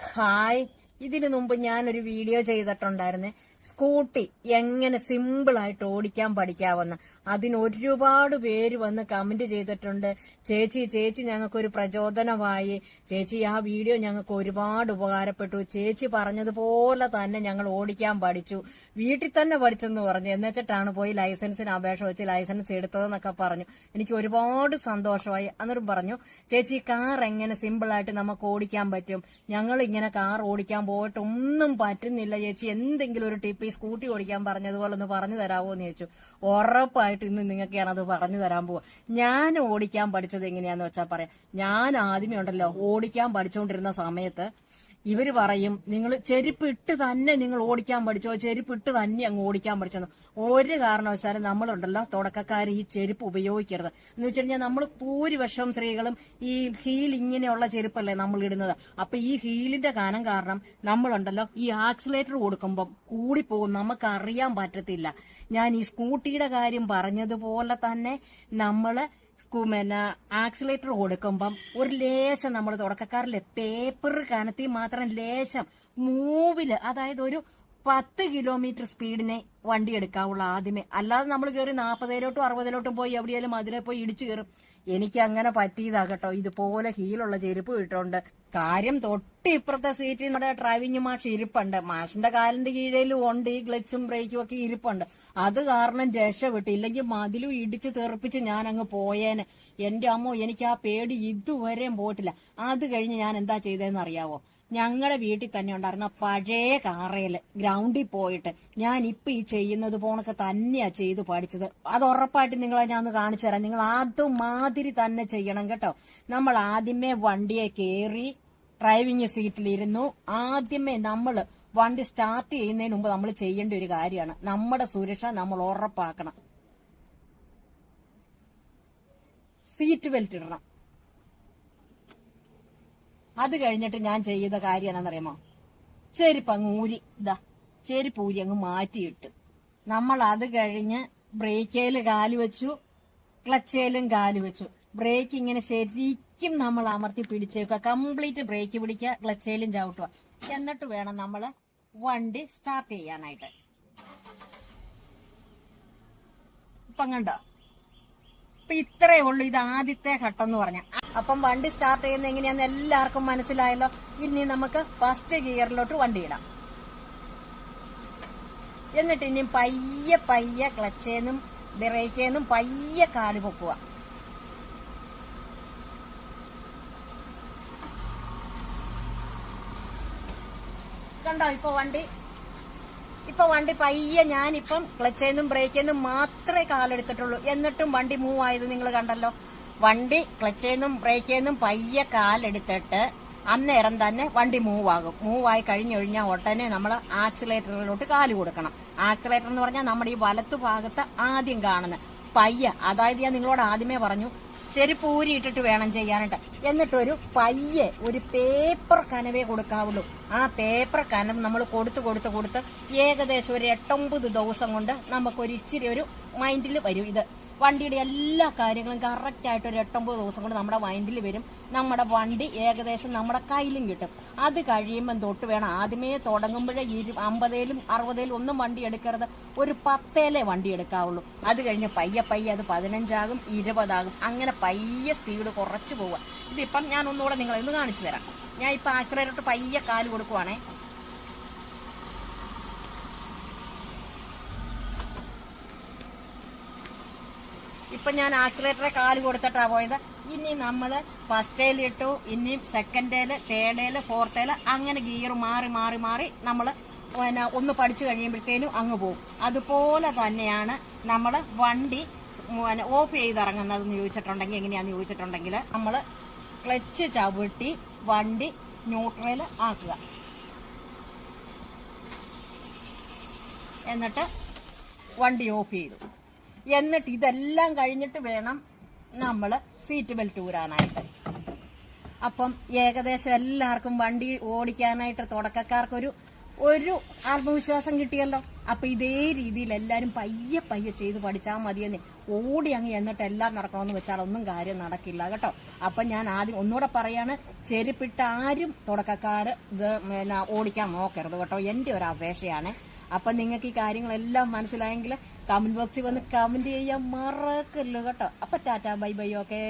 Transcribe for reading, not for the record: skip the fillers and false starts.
Hi, ഇതിനു മുമ്പ് ഞാനൊരു വീഡിയോ ചെയ്തിട്ടുണ്ടായിരുന്നേ, സ്കൂട്ടി എങ്ങനെ സിമ്പിളായിട്ട് ഓടിക്കാൻ പഠിക്കാവുന്ന. അതിന് ഒരുപാട് പേര് വന്ന് കമന്റ് ചെയ്തിട്ടുണ്ട്. ചേച്ചി ഞങ്ങൾക്കൊരു പ്രചോദനമായി, ചേച്ചി ആ വീഡിയോ ഞങ്ങൾക്ക് ഒരുപാട് ഉപകാരപ്പെട്ടു, ചേച്ചി പറഞ്ഞതുപോലെ തന്നെ ഞങ്ങൾ ഓടിക്കാൻ പഠിച്ചു, വീട്ടിൽ തന്നെ പഠിച്ചെന്ന് പറഞ്ഞു. എന്നുവെച്ചിട്ടാണ് പോയി ലൈസൻസിന് അപേക്ഷ വെച്ച് ലൈസൻസ് എടുത്തതെന്നൊക്കെ പറഞ്ഞു. എനിക്ക് ഒരുപാട് സന്തോഷമായി. അന്നേരം പറഞ്ഞു, ചേച്ചി കാർ എങ്ങനെ സിമ്പിളായിട്ട് നമുക്ക് ഓടിക്കാൻ പറ്റും, ഞങ്ങൾ ഇങ്ങനെ കാർ ഓടിക്കാൻ പോയിട്ട് ഒന്നും പറ്റുന്നില്ല ചേച്ചി, എന്തെങ്കിലും ഒരു ടിപ്പ് ഈ സ്കൂട്ടി ഓടിക്കാൻ പറഞ്ഞതുപോലെ ഒന്ന് പറഞ്ഞു തരാമോ എന്ന് ചോദിച്ചു. ഉറപ്പായിട്ട് ഇന്ന് നിങ്ങൾക്ക് ഞാനത് പറഞ്ഞു തരാൻ പോവാ. ഞാൻ ഓടിക്കാൻ പഠിച്ചത് എങ്ങനെയാന്ന് വെച്ചാൽ പറയാം. ഞാൻ ആദ്യമേ ഉണ്ടല്ലോ ഓടിക്കാൻ പഠിച്ചുകൊണ്ടിരുന്ന സമയത്ത് ഇവര് പറയും, നിങ്ങൾ ചെരുപ്പിട്ട് തന്നെ നിങ്ങൾ ഓടിക്കാൻ പഠിച്ചോ, ചെരുപ്പിട്ട് തന്നെ അങ്ങ് ഓടിക്കാൻ പഠിച്ചോ. ഒരു കാരണവശാലും നമ്മളുണ്ടല്ലോ തുടക്കക്കാർ ഈ ചെരുപ്പ് ഉപയോഗിക്കരുത്. എന്ന് വെച്ച് കഴിഞ്ഞാൽ നമ്മൾ ഭൂരിപക്ഷം സ്ത്രീകളും ഈ ഹീൽ ഇങ്ങനെയുള്ള ചെരുപ്പല്ലേ നമ്മൾ ഇടുന്നത്. അപ്പൊ ഈ ഹീലിന്റെ കനം കാരണം നമ്മളുണ്ടല്ലോ ഈ ആക്സിലേറ്റർ കൊടുക്കുമ്പം കൂടിപ്പോകും, നമുക്ക് അറിയാൻ പറ്റത്തില്ല. ഞാൻ ഈ സ്കൂട്ടിയുടെ കാര്യം പറഞ്ഞതുപോലെ തന്നെ നമ്മള് ആക്സിലേറ്റർ കൊടുക്കുമ്പം ഒരു ലേശം നമ്മൾ തുടക്കക്കാരിലെ പേപ്പർ കനത്തി മാത്രം ലേശം മൂവില്, അതായത് ഒരു 10 കിലോമീറ്റർ സ്പീഡിനെ വണ്ടി എടുക്കാവുള്ളൂ ആദ്യമേ. അല്ലാതെ നമ്മൾ കയറി 40-ലോട്ടും 60-ലോട്ടും പോയി എവിടെയാലും അതിലെ പോയി ഇടിച്ചു കയറും. എനിക്ക് അങ്ങനെ പറ്റിയതാകട്ടോ. ഇതുപോലെ ഹീലുള്ള ചെരുപ്പ് ഇട്ടുണ്ട്. കാര്യം തൊട്ട് ഇപ്പുറത്തെ സീറ്റിൽ നമ്മുടെ ഡ്രൈവിംഗ് മാഷ് ഇരിപ്പുണ്ട്. മാഷിന്റെ കാലിന്റെ കീഴിലും ഉണ്ട് ഈ ക്ലച്ചും ബ്രേക്കും ഒക്കെ ഇരിപ്പുണ്ട്. അത് കാരണം രക്ഷപ്പെട്ടു. ഇല്ലെങ്കിൽ മതിലും ഇടിച്ച് തെറിപ്പിച്ച് ഞാൻ അങ്ങ് പോയേനെ. എന്റെ അമ്മോ, എനിക്ക് ആ പേടി ഇതുവരെയും പോയിട്ടില്ല. അത് കഴിഞ്ഞ് ഞാൻ എന്താ ചെയ്തതെന്ന് അറിയാവോ? ഞങ്ങളുടെ വീട്ടിൽ തന്നെ ഉണ്ടായിരുന്ന പഴയ കാറയില് ഗ്രൗണ്ടിൽ പോയിട്ട് ഞാൻ ഇപ്പൊ ഈ ചെയ്യുന്നത് പോണൊക്കെ തന്നെയാ ചെയ്ത് പഠിച്ചത്. അത് ഉറപ്പായിട്ട് നിങ്ങളെ ഞാൻ ഒന്ന് കാണിച്ചു തരാം. നിങ്ങൾ അതുമാതിരി തന്നെ ചെയ്യണം കേട്ടോ. നമ്മൾ ആദ്യമേ വണ്ടിയെ കയറി ഡ്രൈവിംഗ് സീറ്റിലിരുന്നു. ആദ്യമേ നമ്മൾ വണ്ടി സ്റ്റാർട്ട് ചെയ്യുന്നതിന് മുമ്പ് നമ്മൾ ചെയ്യേണ്ട ഒരു കാര്യമാണ്, നമ്മുടെ സുരക്ഷ നമ്മൾ ഉറപ്പാക്കണം. സീറ്റ് ബെൽറ്റ് ഇടണം. അത് കഴിഞ്ഞിട്ട് ഞാൻ ചെയ്ത കാര്യം എന്നാണെന്നറിയാമോ? ചെരുപ്പ് അങ്ങ് ഊരി, ചെരുപ്പ് ഊരി അങ്ങ് മാറ്റിയിട്ട് നമ്മൾ അത് കഴിഞ്ഞ് ബ്രേക്കേല് കാല് വെച്ചു, ക്ലച്ചേലും കാല് വെച്ചു. ബ്രേക്ക് ഇങ്ങനെ ശരിക്കും നമ്മൾ അമർത്തി പിടിച്ചേക്കുക, കംപ്ലീറ്റ് ബ്രേക്ക് പിടിക്കുക, ക്ലച്ചേലും ചവിട്ടുക. എന്നിട്ട് വേണം നമ്മൾ വണ്ടി സ്റ്റാർട്ട് ചെയ്യാനായിട്ട്. ഇപ്പം കണ്ടോ? ഇപ്പൊ ഇത്രയേ ഉള്ളൂ. ഇത് ആദ്യത്തെ ഘട്ടം എന്ന് പറഞ്ഞ. അപ്പം വണ്ടി സ്റ്റാർട്ട് ചെയ്യുന്ന എങ്ങനെയാന്ന് എല്ലാവർക്കും മനസ്സിലായല്ലോ. ഇനി നമുക്ക് ഫസ്റ്റ് ഗിയറിലോട്ട് വണ്ടി ഇടാം. എന്നിട്ട് ഇനി പയ്യെ ക്ലച്ചേന്നും ബ്രേക്കേന്നും പയ്യെ കാല് പൊക്കുക. കണ്ടോ? ഇപ്പൊ വണ്ടി പയ്യെ, ഞാനിപ്പം ക്ലച്ചേന്നും ബ്രേക്കേന്നും മാത്രമേ കാലെടുത്തിട്ടുള്ളൂ. എന്നിട്ടും വണ്ടി മൂവ് ആയത് നിങ്ങൾ കണ്ടല്ലോ. വണ്ടി ക്ലച്ചേന്നും ബ്രേക്കേന്നും പയ്യെ കാലെടുത്തിട്ട് അന്നേരം തന്നെ വണ്ടി മൂവ് ആകും. മൂവ് ആയി കഴിഞ്ഞാൽ ഉടനെ നമ്മൾ ആക്സിലേറ്ററിലോട്ട് കാല് കൊടുക്കണം. ആക്സിലേറ്റർ എന്ന് പറഞ്ഞാൽ നമ്മുടെ ഈ വലത്തു ഭാഗത്ത് ആദ്യം കാണുന്ന പയ്യ, അതായത് ഞാൻ നിങ്ങളോട് ആദ്യമേ പറഞ്ഞു ചെരുപ്പ് ഊരിയിട്ടിട്ട് വേണം ചെയ്യാനായിട്ട്. എന്നിട്ടൊരു പയ്യെ ഒരു പേപ്പർ കനവേ കൊടുക്കാവുള്ളൂ. ആ പേപ്പർ കനം നമ്മൾ കൊടുത്ത് ഏകദേശം ഒരു 8-9 ദിവസം കൊണ്ട് നമുക്കൊരു ഇച്ചിരി ഒരു മൈൻഡിൽ വരും. ഇത് വണ്ടിയുടെ എല്ലാ കാര്യങ്ങളും കറക്റ്റ് ആയിട്ട് ഒരു 8-9 ദിവസം കൊണ്ട് നമ്മുടെ മൈൻഡിൽ വരും. നമ്മുടെ വണ്ടി ഏകദേശം നമ്മുടെ കയ്യിലും കിട്ടും. അത് കഴിയുമ്പം തൊട്ട് വേണം, ആദ്യമേ തുടങ്ങുമ്പോഴേ 50-ലും 60-ലും ഒന്നും വണ്ടി എടുക്കരുത്, ഒരു 10-ലേ വണ്ടി എടുക്കാവുള്ളൂ. അത് കഴിഞ്ഞ് പയ്യെ അത് 15 ആകും, 20 ആകും. അങ്ങനെ പയ്യെ സ്പീഡ് കുറച്ച് പോവുക. ഇതിപ്പം ഞാൻ ഒന്നുകൂടെ നിങ്ങളെ ഒന്ന് കാണിച്ചു തരാം. ഞാൻ ഇപ്പൊ ആക്സിലേറ്റർ പയ്യെ കാല് കൊടുക്കുവാണേ. ഇപ്പൊ ഞാൻ ആക്സിലേറ്ററെ കാല് കൊടുത്തിട്ടാ പോയത്. ഇനി നമ്മള് ഫസ്റ്റേലിട്ടു, ഇനിയും സെക്കൻഡേല്, തേർഡേല്, ഫോർത്തേല്, അങ്ങനെ ഗിയർ മാറി നമ്മള് ഒന്ന് പഠിച്ചു കഴിയുമ്പോഴത്തേനും അങ്ങ് പോകും. അതുപോലെ തന്നെയാണ് നമ്മള് വണ്ടി ഓഫ് ചെയ്തിറങ്ങുന്നതെന്ന് ചോദിച്ചിട്ടുണ്ടെങ്കിൽ എങ്ങനെയാന്ന് ചോദിച്ചിട്ടുണ്ടെങ്കിൽ നമ്മള് ക്ലച്ച് ചവിട്ടി വണ്ടി ന്യൂട്രല് ആക്കുക. എന്നിട്ട് വണ്ടി ഓഫ് ചെയ്തു. എന്നിട്ട് ഇതെല്ലാം കഴിഞ്ഞിട്ട് വേണം നമ്മൾ സീറ്റ് ബെൽറ്റ് ഊരാനായിട്ട്. അപ്പം ഏകദേശം എല്ലാവർക്കും വണ്ടി ഓടിക്കാനായിട്ട് തുടക്കക്കാർക്കൊരു ഒരു ആത്മവിശ്വാസം കിട്ടിയല്ലോ. അപ്പൊ ഇതേ രീതിയിൽ എല്ലാരും പയ്യെ പയ്യെ ചെയ്ത് പഠിച്ചാൽ മതിയെന്ന് ഓടി അങ്ങ് എന്നിട്ട് എല്ലാം നടക്കണമെന്ന് വെച്ചാൽ ഒന്നും കാര്യം നടക്കില്ല കേട്ടോ. അപ്പൊ ഞാൻ ആദ്യം ഒന്നുകൂടെ പറയാണ്, ചെരുപ്പിട്ട ആരും തുടക്കക്കാര് ഇത് ഓടിക്കാൻ നോക്കരുത് കേട്ടോ, എന്റെ ഒരു അപേക്ഷയാണ്. അപ്പൊ നിങ്ങൾക്ക് ഈ കാര്യങ്ങളെല്ലാം മനസ്സിലായെങ്കിൽ കമന്റ് ബോക്സിൽ വന്ന് കമന്റ് ചെയ്യാൻ മറക്കല്ലോ കേട്ടോ. അപ്പൊ ടാറ്റാ ബൈ ബൈ, ഓക്കെ.